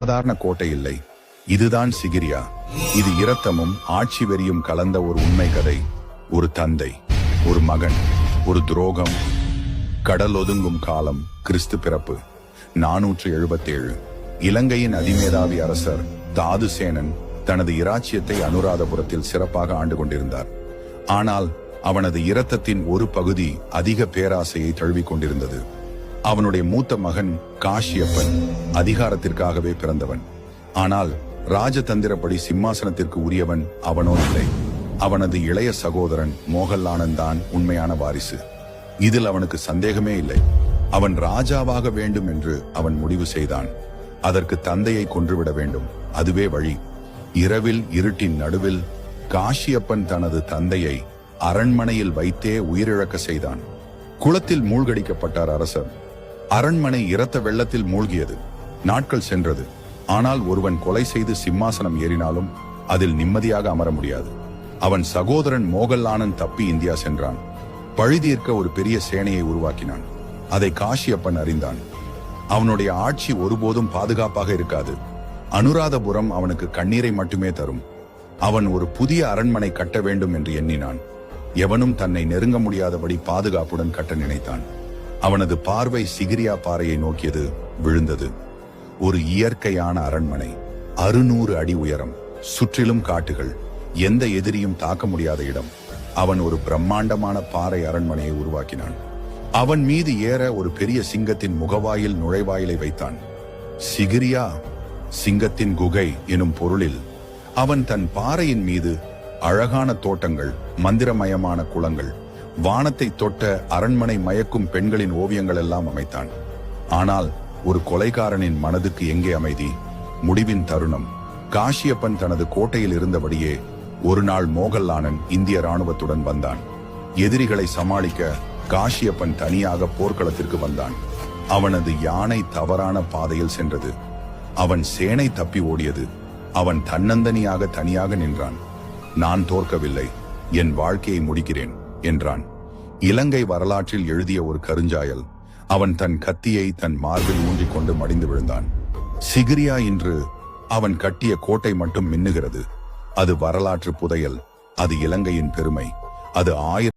சாதாரண கோட்டை இல்லை. இதுதான் சிகிரியா. இது இரத்தமும் ஆட்சி வெறியும் கலந்த ஒரு உண்மை கதை. ஒரு தந்தை, ஒரு மகன், ஒரு துரோகம். கடல் ஒதுங்கும் காலம். கிறிஸ்து பிறப்பு 477. இலங்கையின் அதிமேதாவி அரசர் தாதுசேனன் தனது இராச்சியத்தை அனுராதபுரத்தில் சிறப்பாக ஆண்டு கொண்டிருந்தார். ஆனால் அவனது இரத்தத்தின் ஒரு பகுதி அதிக பேராசையை தழுவிக் கொண்டிருந்தது. அவனுடைய மூத்த மகன் காஷியப்பன் அதிகாரத்திற்காகவே பிறந்தவன். ஆனால் ராஜதந்திரப்படி சிம்மாசனத்திற்கு உரியவன் அவனோ இல்லை. அவனது இளைய சகோதரன் மோகல்லானன் தான் உண்மையான வாரிசு. இதில் அவனுக்கு சந்தேகமே இல்லை. அவன் ராஜாவாக வேண்டும் என்று அவன் முடிவு செய்தான். அதற்கு தந்தையை கொன்றுவிட வேண்டும். அதுவே வழி. இரவில் இருட்டின் நடுவில் காஷியப்பன் தனது தந்தையை அரண்மனையில் வைத்தே உயிரிழக்க செய்தான். குளத்தில் மூழ்கடிக்கப்பட்டார் அரசர். அரண்மனை இரத்த வெள்ளத்தில் மூழ்கியது. நாட்கள் சென்றது. ஆனால் ஒருவன் கொலை செய்து சிம்மாசனம் ஏறினாலும் அதில் நிம்மதியாக அமர முடியாது. அவன் சகோதரன் மோகல்லானன் தப்பி இந்தியா சென்றான். பழிதீர்க்க ஒரு பெரிய சேனையை உருவாக்கினான். அதை காஷியப்பன் அறிந்தான். அவனுடைய ஆட்சி ஒருபோதும் பாதுகாப்பாக இருக்காது. அனுராதபுரம் அவனுக்கு கண்ணீரை மட்டுமே தரும். அவன் ஒரு புதிய அரண்மனை கட்ட வேண்டும் என்று எண்ணினான். எவனும் தன்னை நெருங்க முடியாதபடி பாதுகாப்புடன் கட்ட நினைத்தான். அவனது பார்வை சிகிரியா பாறையை நோக்கியது. விழுந்தது. ஒரு இயற்கையான அரண்மனை. 600 அடி உயரம். சுற்றிலும் காட்டுகள். எந்த எதிரியும் தாக்க முடியாத இடம். அவன் ஒரு பிரம்மாண்டமான பாறை அரண்மனையை உருவாக்கினான். அவன் மீது ஏற ஒரு பெரிய சிங்கத்தின் முகவாயில் நுழைவாயிலை வைத்தான். சிகிரியா, சிங்கத்தின் குகை எனும் பொருளில். அவன் தன் பாறையின் மீது அழகான தோட்டங்கள், மந்திரமயமான குளங்கள், வானத்தை தொட்ட அரண்மனை மயக்கும் பெண்களின் ஓவியங்கள் எல்லாம் அமைத்தான். ஆனால் ஒரு கொலைகாரனின் மனதுக்கு எங்கே அமைதி? முடிவின் தருணம். காஷியப்பன் தனது கோட்டையில் இருந்தபடியே ஒரு நாள் மோகல்லானன் இந்திய ராணுவத்துடன் வந்தான். எதிரிகளை சமாளிக்க காஷியப்பன் தனியாக போர்க்களத்திற்கு வந்தான். அவனது யானை தவறான பாதையில் சென்றது. அவன் சேனை தப்பி ஓடியது. அவன் தன்னந்தனியாக தனியாக நின்றான். நான் தோற்கவில்லை, என் வாழ்க்கையை முடிக்கிறேன் என்றான். இலங்கை வரலாற்றில் எழுதிய ஒரு கருஞ்சாயல். அவன் தன் கத்தியை தன் மார்பில் ஊன்றிக்கொண்டு மடிந்து விழுந்தான். சிகிரியா இன்று அவன் கட்டிய கோட்டை மட்டும் மின்னுகிறது. அது வரலாற்று புதையல். அது இலங்கையின் பெருமை. அது